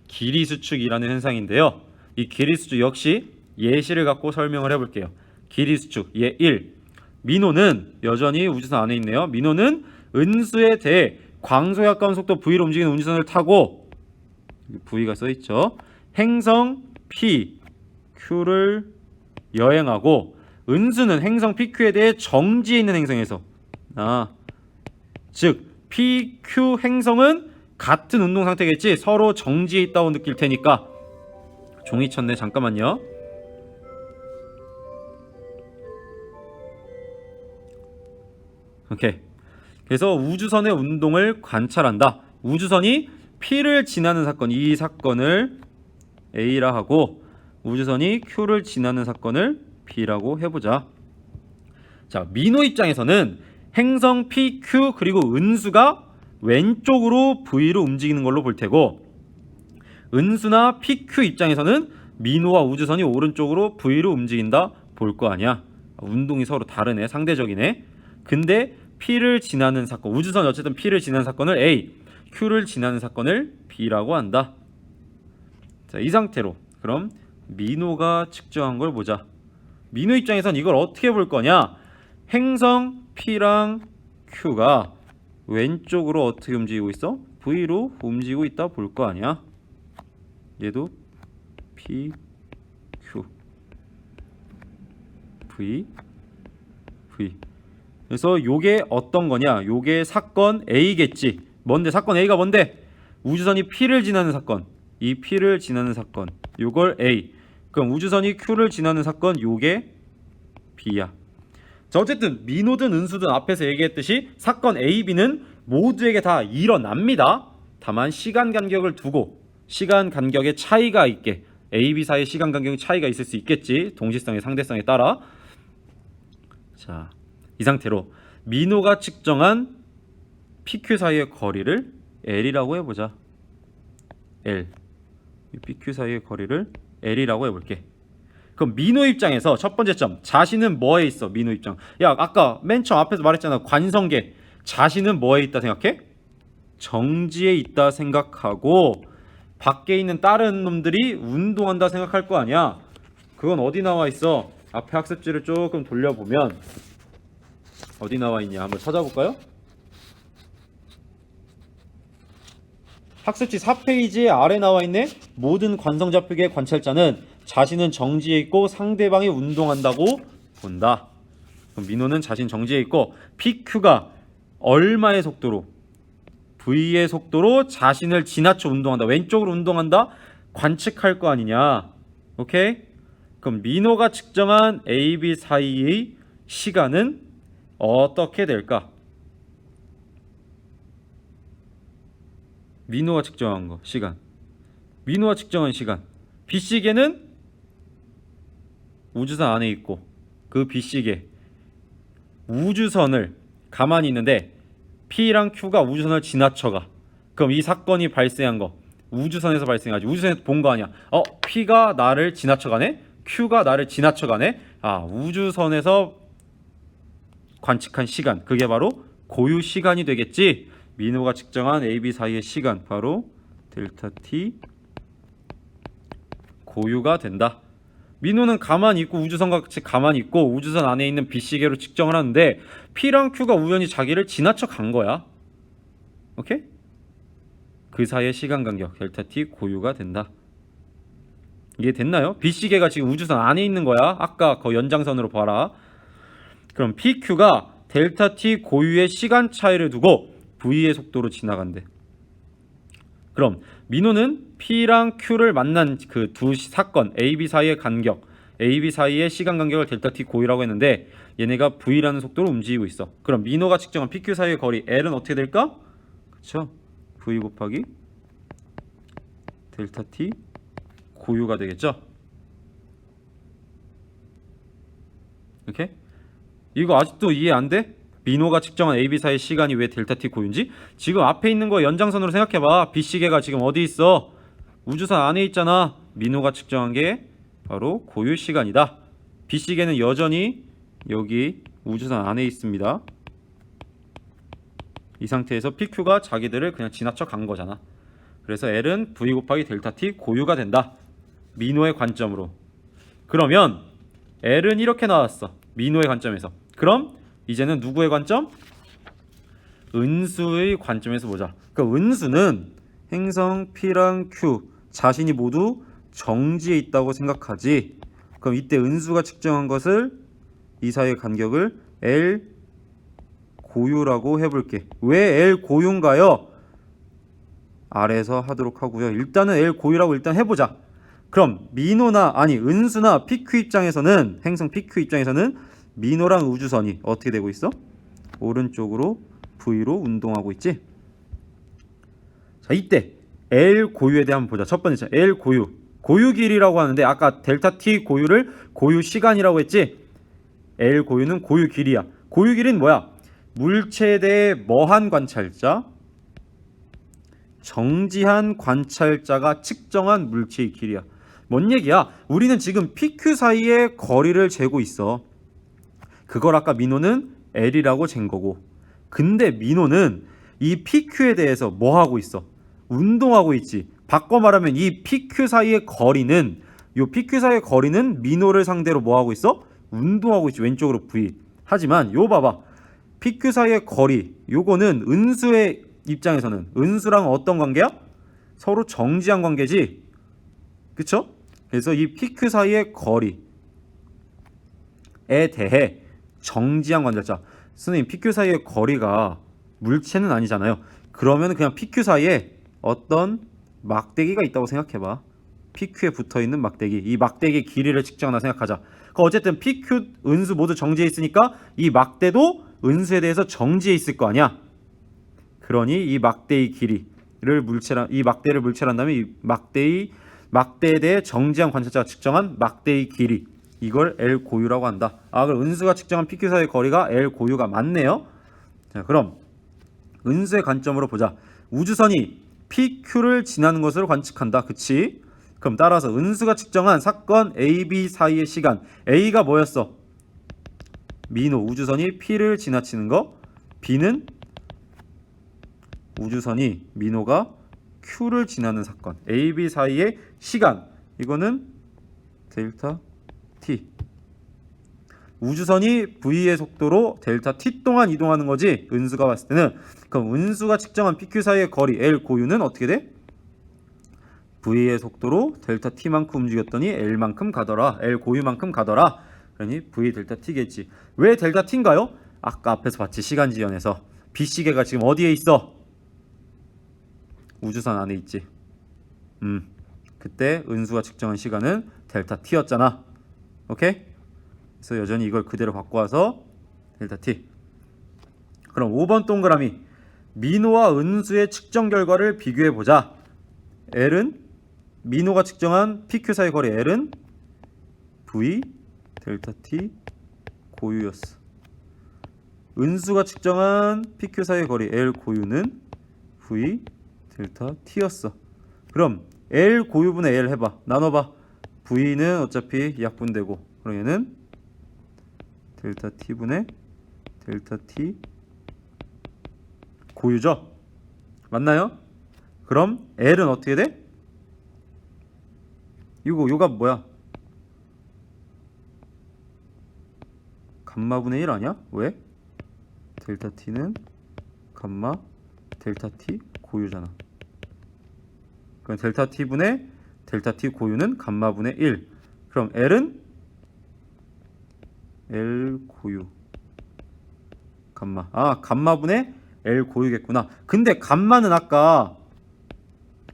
Speaker 2: 길이수축이라는 현상인데요. 이 길이수축 역시 예시를 갖고 설명을 해볼게요. 길이수축 예 1. 민호는 여전히 우주선 안에 있네요. 민호는 은수에 대해 광속에 가까운 속도 v로 움직이는 운주선을 타고, v가 써있죠. 행성 P, Q를 여행하고, 은수는 행성 PQ에 대해 정지해 있는 행성에서, 즉 PQ 행성은 같은 운동 상태겠지. 서로 정지해 있다고 느낄 테니까. 종이 쳤네. 잠깐만요. 오케이. 그래서 우주선의 운동을 관찰한다. 우주선이 P를 지나는 사건, 이 사건을 A라 하고 우주선이 Q를 지나는 사건을 B라고 해보자. 자, 민호 입장에서는 행성 PQ 그리고 은수가 왼쪽으로 V로 움직이는 걸로 볼 테고, 은수나 PQ 입장에서는 민호와 우주선이 오른쪽으로 V로 움직인다 볼 거 아니야. 운동이 서로 다르네. 상대적이네. 근데 P를 지나는 사건, 우주선 어쨌든 P를 지나는 사건을 A, Q를 지나는 사건을 B라고 한다. 자, 이 상태로 그럼 민호가 측정한 걸 보자. 민호 입장에선 이걸 어떻게 볼 거냐? 행성 P랑 Q가 왼쪽으로 어떻게 움직이고 있어? V로 움직이고 있다 볼 거 아니야? 얘도 P, Q, V, V. 그래서 요게 어떤 거냐? 요게 사건 A겠지. 뭔데? 사건 A가 뭔데? 우주선이 P를 지나는 사건. 이 P를 지나는 사건. 요걸 A. 그럼 우주선이 Q를 지나는 사건 요게 B야. 자, 어쨌든 민호든 은수든 앞에서 얘기했듯이 사건 A, B는 모두에게 다 일어납니다. 다만 시간 간격을 두고 시간 간격의 차이가 있게, A, B 사이의 시간 간격의 차이가 있을 수 있겠지. 동시성의 상대성에 따라. 자, 이 상태로 민호가 측정한 PQ 사이의 거리를 L이라고 해보자. L. 이 PQ 사이의 거리를 L이라고 해볼게. 그럼 민호 입장에서 첫 번째 점, 자신은 뭐에 있어? 민호 입장. 야, 아까 맨 처음 앞에서 말했잖아. 관성계. 자신은 뭐에 있다 생각해? 정지에 있다 생각하고, 밖에 있는 다른 놈들이 운동한다 생각할 거 아니야. 그건 어디 나와 있어? 앞에 학습지를 조금 돌려보면 어디 나와 있냐 한번 찾아볼까요? 학습지 4페이지에 아래 나와 있네. 모든 관성좌표계의 관찰자는 자신은 정지해 있고 상대방이 운동한다고 본다. 그럼 민호는 자신 정지해 있고 PQ가 얼마의 속도로? V의 속도로 자신을 지나쳐 운동한다. 왼쪽으로 운동한다. 관측할 거 아니냐. 오케이? 그럼 민호가 측정한 A, B 사이의 시간은 어떻게 될까? 민호가 측정한 거 시간. 민호가 측정한 시간. B시계는 우주선 안에 있고 그 B시계 우주선을 가만히 있는데 P랑 Q가 우주선을 지나쳐가. 그럼 이 사건이 발생한 거 우주선에서 발생하지. 우주선에서 본 거 아니야. P가 나를 지나쳐가네. Q가 나를 지나쳐가네. 우주선에서 관측한 시간, 그게 바로 고유 시간이 되겠지. 민호가 측정한 AB 사이의 시간, 바로 델타 T 고유가 된다. 민호는 가만히 있고 우주선과 같이 가만히 있고 우주선 안에 있는 B시계로 측정을 하는데 P랑 Q가 우연히 자기를 지나쳐 간 거야. 오케이? 그 사이의 시간 간격 델타 T 고유가 된다. 이해 됐나요? B시계가 지금 우주선 안에 있는 거야. 아까 그 연장선으로 봐라. 그럼 PQ가 델타 T 고유의 시간 차이를 두고 V의 속도로 지나간대. 그럼 민호는 P랑 Q를 만난 그 두 사건 AB 사이의 간격, AB 사이의 시간 간격을 델타 T 고유라고 했는데 얘네가 V라는 속도로 움직이고 있어. 그럼 민호가 측정한 PQ 사이의 거리 L은 어떻게 될까? 그쵸? V 곱하기 델타 T 고유가 되겠죠? 이렇게? 이거 아직도 이해 안 돼? 민호가 측정한 AB 사이의 시간이 왜 델타 T 고유인지? 지금 앞에 있는 거 연장선으로 생각해봐. B시계가 지금 어디 있어? 우주선 안에 있잖아. 민호가 측정한 게 바로 고유 시간이다. B시계는 여전히 여기 우주선 안에 있습니다. 이 상태에서 PQ가 자기들을 그냥 지나쳐 간 거잖아. 그래서 L은 V 곱하기 델타 T 고유가 된다. 민호의 관점으로. 그러면 L은 이렇게 나왔어. 민호의 관점에서. 그럼 이제는 누구의 관점? 은수의 관점에서 보자. 그러니까 은수는 행성 P랑 Q 자신이 모두 정지에 있다고 생각하지. 그럼 이때 은수가 측정한 것을 이 사이의 간격을 L 고유라고 해볼게. 왜 L 고유인가요? 아래에서 하도록 하고요. 일단은 L 고유라고 일단 해보자. 그럼 은수나 PQ 입장에서는 행성 PQ 입장에서는 민호랑 우주선이 어떻게 되고 있어? 오른쪽으로 V로 운동하고 있지. 자, 이때 L 고유에 대해 한번 보자. 첫 번째 L 고유. 고유 길이라고 하는데 아까 델타 T 고유를 고유 시간이라고 했지. L 고유는 고유 길이야. 고유 길이는 뭐야? 물체에 대해 뭐한 관찰자? 정지한 관찰자가 측정한 물체의 길이야. 뭔 얘기야? 우리는 지금 PQ 사이의 거리를 재고 있어. 그걸 아까 민호는 L이라고 잰 거고. 근데 민호는 이 PQ에 대해서 뭐 하고 있어? 운동하고 있지. 바꿔 말하면 이 PQ 사이의 거리는 민호를 상대로 뭐 하고 있어? 운동하고 있지. 왼쪽으로 V. 하지만 요 봐봐. PQ 사이의 거리. 요거는 은수의 입장에서는 은수랑 어떤 관계야? 서로 정지한 관계지. 그쵸? 그래서 이 PQ 사이의 거리에 대해 정지한 관찰자. 선생님, PQ 사이의 거리가 물체는 아니잖아요. 그러면 그냥 PQ 사이에 어떤 막대기가 있다고 생각해봐. PQ에 붙어있는 막대기. 이 막대기의 길이를 측정하나 생각하자. 어쨌든 PQ, 은수 모두 정지해 있으니까 이 막대도 은수에 대해서 정지해 있을 거 아니야. 그러니 이 막대의 길이를 이 막대를 물체란다면 이 막대에 대해 정지한 관찰자가 측정한 막대의 길이, 이걸 L 고유라고 한다. 그럼 은수가 측정한 PQ 사이의 거리가 L 고유가 맞네요. 자, 그럼 은수의 관점으로 보자. 우주선이 PQ를 지나는 것을 관측한다. 그치? 그럼 따라서 은수가 측정한 사건 A, B 사이의 시간, A가 뭐였어? 민호, 우주선이 P를 지나치는 거. B는 우주선이 민호가 Q를 지나는 사건. A, B 사이의 시간. 이거는 델타 T. 우주선이 V의 속도로 델타 T 동안 이동하는 거지. 은수가 봤을 때는. 그럼 은수가 측정한 PQ 사이의 거리 L 고유는 어떻게 돼? V의 속도로 델타 T만큼 움직였더니 L만큼 가더라. L 고유만큼 가더라. 그러니 V 델타 T겠지. 왜 델타 T인가요? 아까 앞에서 봤지. 시간지연에서. B시계가 지금 어디에 있어? 우주선 안에 있지. 그때 은수가 측정한 시간은 델타 T였잖아. 오케이? 그래서 여전히 이걸 그대로 바꿔와서 델타 T. 그럼 5번 동그라미. 민호와 은수의 측정 결과를 비교해보자. L은 민호가 측정한 PQ 사이 거리 L은 V 델타 T 고유였어. 은수가 측정한 PQ 사이 거리 L 고유는 V 델타 T였어. 그럼 L 고유분의 L 해봐. 나눠봐. V는 어차피 약분되고 그럼 얘는 델타 T분의 델타 T 고유죠? 맞나요? 그럼 L은 어떻게 돼? 이거 요값 뭐야? 감마분의 1 아니야? 왜? 델타 T는 감마 델타 T 고유잖아. 그럼 델타 T분의 델타 T 고유는 감마분의 1. 그럼 L은 L 고유 감마. 감마분의 L 고유겠구나. 근데 감마는 아까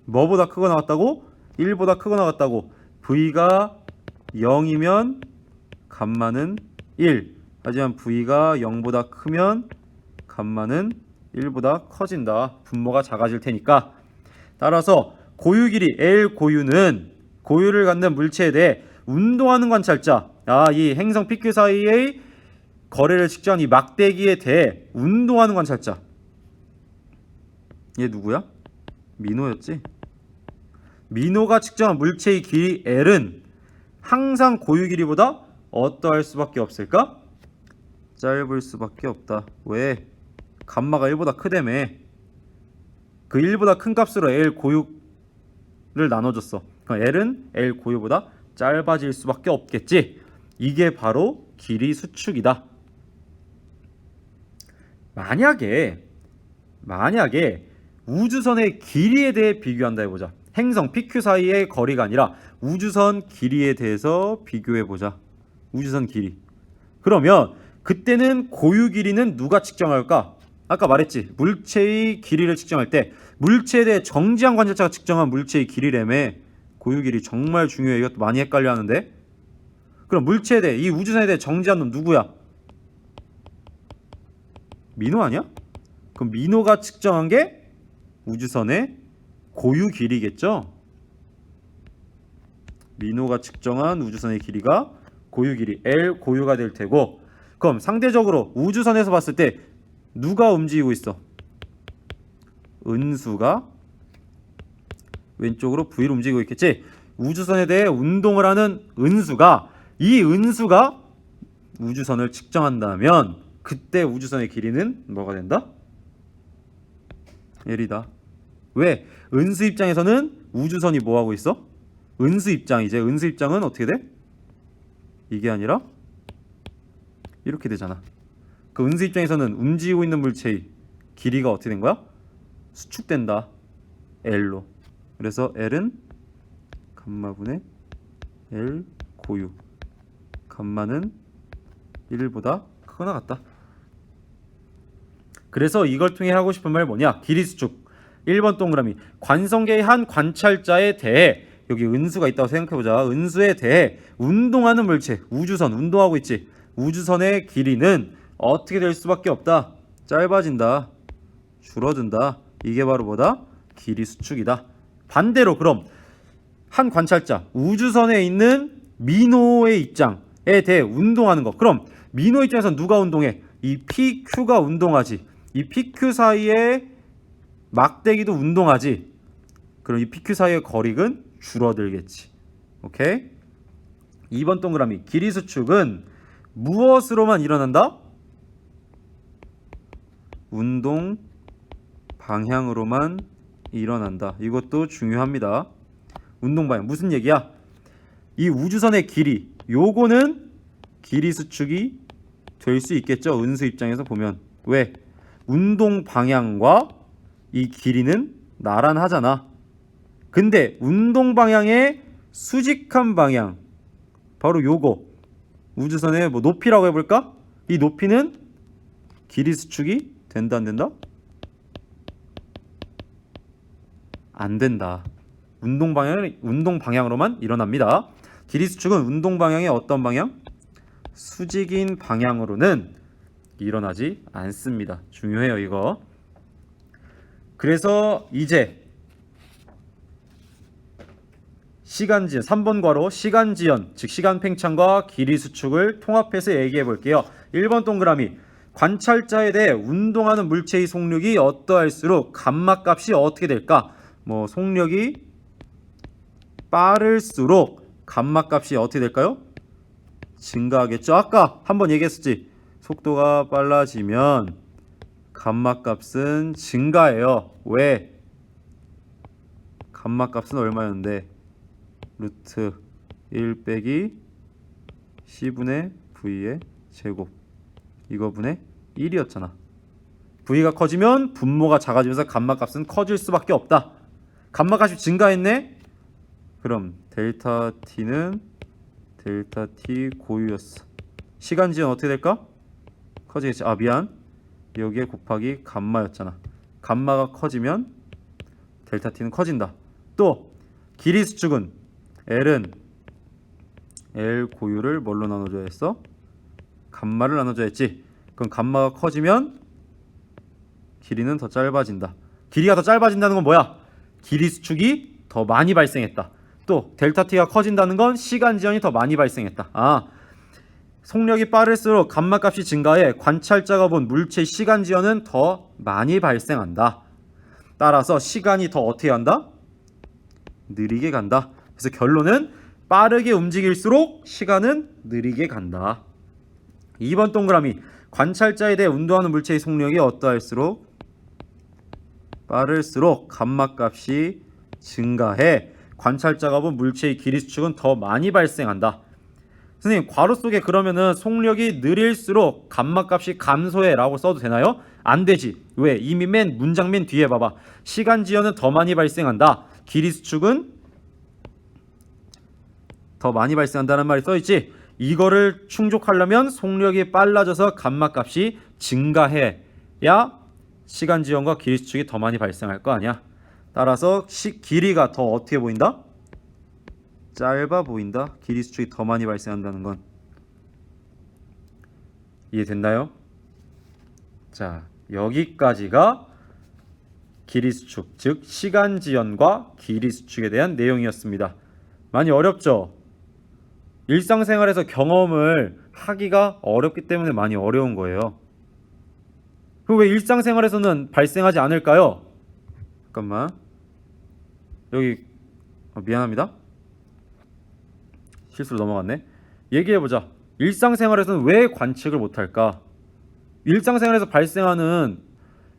Speaker 2: 뭐보다 크거 나왔다고? 1보다 크거 나왔다고. V가 0이면 감마는 1. 하지만 V가 0보다 크면 감마는 1보다 커진다. 분모가 작아질 테니까. 따라서 고유 길이 L 고유는 고유를 갖는 물체에 대해 운동하는 관찰자, 이 행성 PQ 사이의 거리를 측정한 이 막대기에 대해 운동하는 관찰자. 얘 누구야? 민호였지? 민호가 측정한 물체의 길이 L은 항상 고유 길이보다 어떠할 수밖에 없을까? 짧을 수밖에 없다. 왜? 감마가 1보다 크다며. 그 1보다 큰 값으로 L 고유를 나눠줬어. 그럼 L은 L 고유보다 짧아질 수밖에 없겠지. 이게 바로 길이 수축이다. 만약에 우주선의 길이에 대해 비교한다 해보자. 행성 PQ 사이의 거리가 아니라 우주선 길이에 대해서 비교해보자. 우주선 길이. 그러면 그때는 고유 길이는 누가 측정할까? 아까 말했지. 물체의 길이를 측정할 때 물체에 대해 정지한 관찰자가 측정한 물체의 길이라며. 고유 길이 정말 중요해. 이것도 많이 헷갈려 하는데. 그럼 물체에 대해, 이 우주선에 대해 정지한 놈 누구야? 민호 아니야? 그럼 민호가 측정한 게 우주선의 고유 길이겠죠? 민호가 측정한 우주선의 길이가 고유 길이 L 고유가 될 테고, 그럼 상대적으로 우주선에서 봤을 때 누가 움직이고 있어? 은수가 왼쪽으로 V로 움직이고 있겠지? 우주선에 대해 운동을 하는 은수가, 이 은수가 우주선을 측정한다면 그때 우주선의 길이는 뭐가 된다? L이다. 왜? 은수 입장에서는 우주선이 뭐하고 있어? 은수 입장이지. 은수 입장은 어떻게 돼? 이게 아니라 이렇게 되잖아. 그 은수 입장에서는 움직이고 있는 물체의 길이가 어떻게 된 거야? 수축된다. L로. 그래서 L은 감마분의 L 고유. 감마는 1보다 크거나 같다. 그래서 이걸 통해 하고 싶은 말 뭐냐? 길이 수축. 1번 동그라미. 관성계의 한 관찰자에 대해, 여기 은수가 있다고 생각해보자. 은수에 대해 운동하는 물체, 우주선 운동하고 있지. 우주선의 길이는 어떻게 될 수밖에 없다. 짧아진다. 줄어든다. 이게 바로 뭐다? 길이 수축이다. 반대로 그럼 한 관찰자, 우주선에 있는 민호의 입장에 대해 운동하는 거. 그럼 민호 입장에서 누가 운동해? 이 PQ가 운동하지. 이 PQ 사이에 막대기도 운동하지. 그럼 이 PQ 사이의 거리는 줄어들겠지. 오케이? 2번 동그라미. 길이 수축은 무엇으로만 일어난다? 운동 방향으로만 일어난다. 이것도 중요합니다. 운동 방향. 무슨 얘기야? 이 우주선의 길이, 요거는 길이 수축이 될 수 있겠죠. 은수 입장에서 보면. 왜? 운동 방향과 이 길이는 나란하잖아. 근데 운동 방향의 수직한 방향, 바로 요거, 우주선의 뭐 높이라고 해볼까? 이 높이는 길이 수축이 된다 안 된다? 안 된다. 운동 방향으로만 일어납니다. 길이 수축은 운동 방향의 어떤 방향? 수직인 방향으로는 일어나지 않습니다. 중요해요, 이거. 그래서 이제 시간지연, 3번 괄호 시간지연, 즉 시간 팽창과 길이 수축을 통합해서 얘기해 볼게요. 1번 동그라미. 관찰자에 대해 운동하는 물체의 속력이 어떠할수록 감마 값이 어떻게 될까? 뭐 속력이 빠를수록 감마값이 어떻게 될까요? 증가하겠죠. 아까 한번 얘기했었지. 속도가 빨라지면 감마값은 증가해요. 왜? 감마값은 얼마였는데? 루트 1 빼기 c분의 v의 제곱 이거분의 1이었잖아. v가 커지면 분모가 작아지면서 감마값은 커질 수밖에 없다. 감마값이 증가했네? 그럼 델타 t는 델타 t 고유였어. 시간 지연 어떻게 될까? 커지겠지. 아 미안. 여기에 곱하기 감마였잖아. 감마가 커지면 델타 t는 커진다. 또 길이 수축은 L은 L 고유를 뭘로 나눠줘야 했어? 감마를 나눠줘야 했지. 그럼 감마가 커지면 길이는 더 짧아진다. 길이가 더 짧아진다는 건 뭐야? 길이 수축이 더 많이 발생했다. 또 델타 t가 커진다는 건 시간 지연이 더 많이 발생했다. 아, 속력이 빠를수록 감마값이 증가해 관찰자가 본 물체의 시간 지연은 더 많이 발생한다. 따라서 시간이 더 어떻게 한다? 느리게 간다. 그래서 결론은 빠르게 움직일수록 시간은 느리게 간다. 2번 동그라미. 관찰자에 대해 운동하는 물체의 속력이 어떠할수록 빠를수록 감마값이 증가해 관찰자가 본 물체의 길이 수축은 더 많이 발생한다. 선생님 괄호 속에 그러면은 속력이 느릴수록 감마값이 감소해 라고 써도 되나요? 안 되지. 왜? 이미 문장 맨 뒤에 봐봐. 시간 지연은 더 많이 발생한다. 길이 수축은 더 많이 발생한다는 말이 써있지. 이거를 충족하려면 속력이 빨라져서 감마값이 증가해야 시간 지연과 길이 수축이 더 많이 발생할 거 아니야. 따라서 길이가 더 어떻게 보인다? 짧아 보인다. 길이 수축이 더 많이 발생한다는 건 이해됐나요? 자, 여기까지가 길이 수축, 즉 시간 지연과 길이 수축에 대한 내용이었습니다. 많이 어렵죠? 일상생활에서 경험을 하기가 어렵기 때문에 많이 어려운 거예요. 그럼 왜 일상생활에서는 발생하지 않을까요? 잠깐만. 여기 미안합니다. 실수로 넘어갔네. 얘기해보자. 일상생활에서는 왜 관측을 못할까? 일상생활에서 발생하는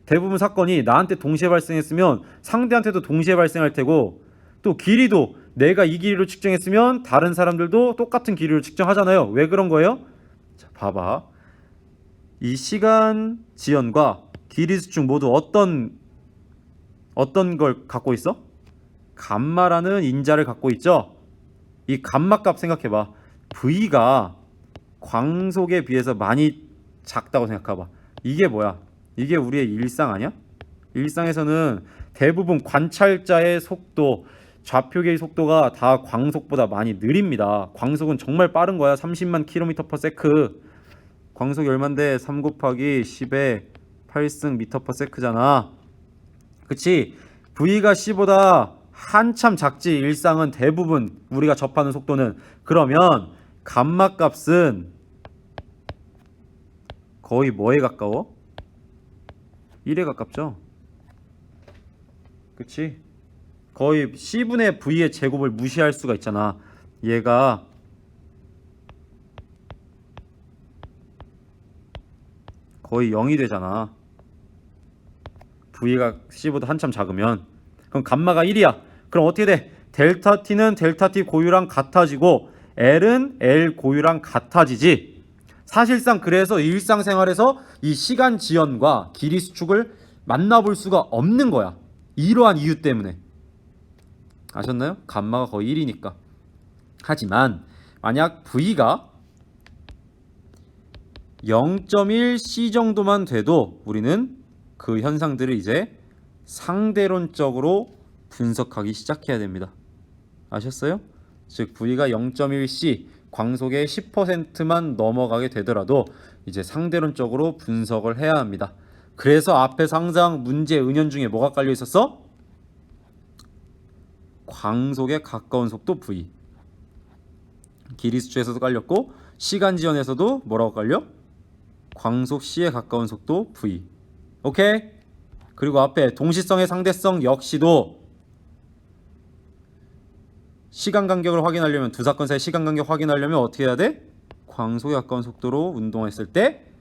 Speaker 2: 대부분 사건이 나한테 동시에 발생했으면 상대한테도 동시에 발생할 테고, 또 길이도 내가 이 길이로 측정했으면 다른 사람들도 똑같은 길이로 측정하잖아요. 왜 그런 거예요? 자, 봐봐. 이 시간 지연과 길이 수축 모두 어떤 걸 갖고 있어? 감마라는 인자를 갖고 있죠. 이 감마값 생각해봐. V가 광속에 비해서 많이 작다고 생각해봐. 이게 뭐야? 이게 우리의 일상 아니야? 일상에서는 대부분 관찰자의 속도, 좌표계의 속도가 다 광속보다 많이 느립니다. 광속은 정말 빠른 거야. 30만 km/s. 광속이 얼만데? 3 곱하기 10의 8승 m/s잖아. 그치? V가 C보다 한참 작지. 일상은 대부분 우리가 접하는 속도는. 그러면 감마값은 거의 뭐에 가까워? 1에 가깝죠. 그치? 거의 C분의 V의 제곱을 무시할 수가 있잖아. 얘가 거의 0이 되잖아. V가 C보다 한참 작으면. 그럼 감마가 1이야. 그럼 어떻게 돼? 델타 T는 델타 T 고유랑 같아지고 L은 L 고유랑 같아지지. 사실상 그래서 일상생활에서 이 시간 지연과 길이 수축을 만나볼 수가 없는 거야. 이러한 이유 때문에. 아셨나요? 감마가 거의 1이니까. 하지만 만약 V가 0.1C 정도만 돼도 우리는 그 현상들을 이제 상대론적으로 분석하기 시작해야 됩니다. 아셨어요? 즉 V가 0.1C 광속의 10%만 넘어가게 되더라도 이제 상대론적으로 분석을 해야 합니다. 그래서 앞에서 항상 문제 은연 중에 뭐가 깔려 있었어? 광속에 가까운 속도 V. 길이 수축에서도 깔렸고 시간 지연에서도 뭐라고 깔려? 광속 C에 가까운 속도 V. 오케이? 그리고 앞에 동시성의 상대성 역시도 시간 간격을 확인하려면 두 사건 사이 시간 간격 확인하려면 어떻게 해야 돼? 광속에 가까운 속도로 운동했을 때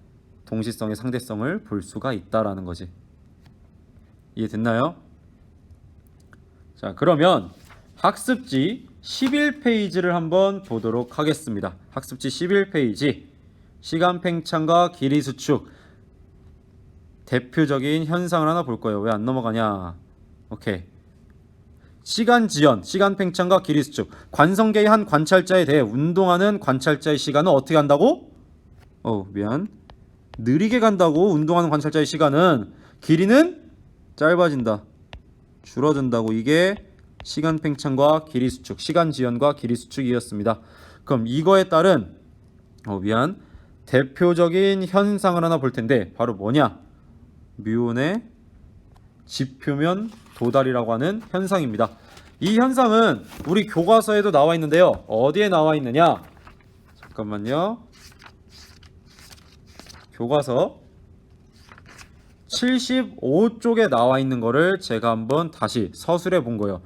Speaker 2: 동시성의 상대성을 볼 수가 있다라는 거지. 이해됐나요? 자, 그러면 학습지 11페이지를 한번 보도록 하겠습니다. 학습지 11페이지 시간 팽창과 길이 수축 대표적인 현상을 하나 볼 거예요. 왜 안 넘어가냐? 오케이. 시간 지연, 시간 팽창과 길이 수축. 관성계의 한 관찰자에 대해 운동하는 관찰자의 시간은 어떻게 간다고? 느리게 간다고. 운동하는 관찰자의 시간은. 길이는 짧아진다. 줄어든다고. 이게 시간 팽창과 길이 수축, 시간 지연과 길이 수축이었습니다. 그럼 이거에 따른 대표적인 현상을 하나 볼 텐데 바로 뭐냐? 뮤온의 지표면 도달이라고 하는 현상입니다. 이 현상은 우리 교과서에도 나와 있는데요. 어디에 나와 있느냐? 잠깐만요. 교과서 75쪽에 나와 있는 거를 제가 한번 다시 서술해 본 거예요.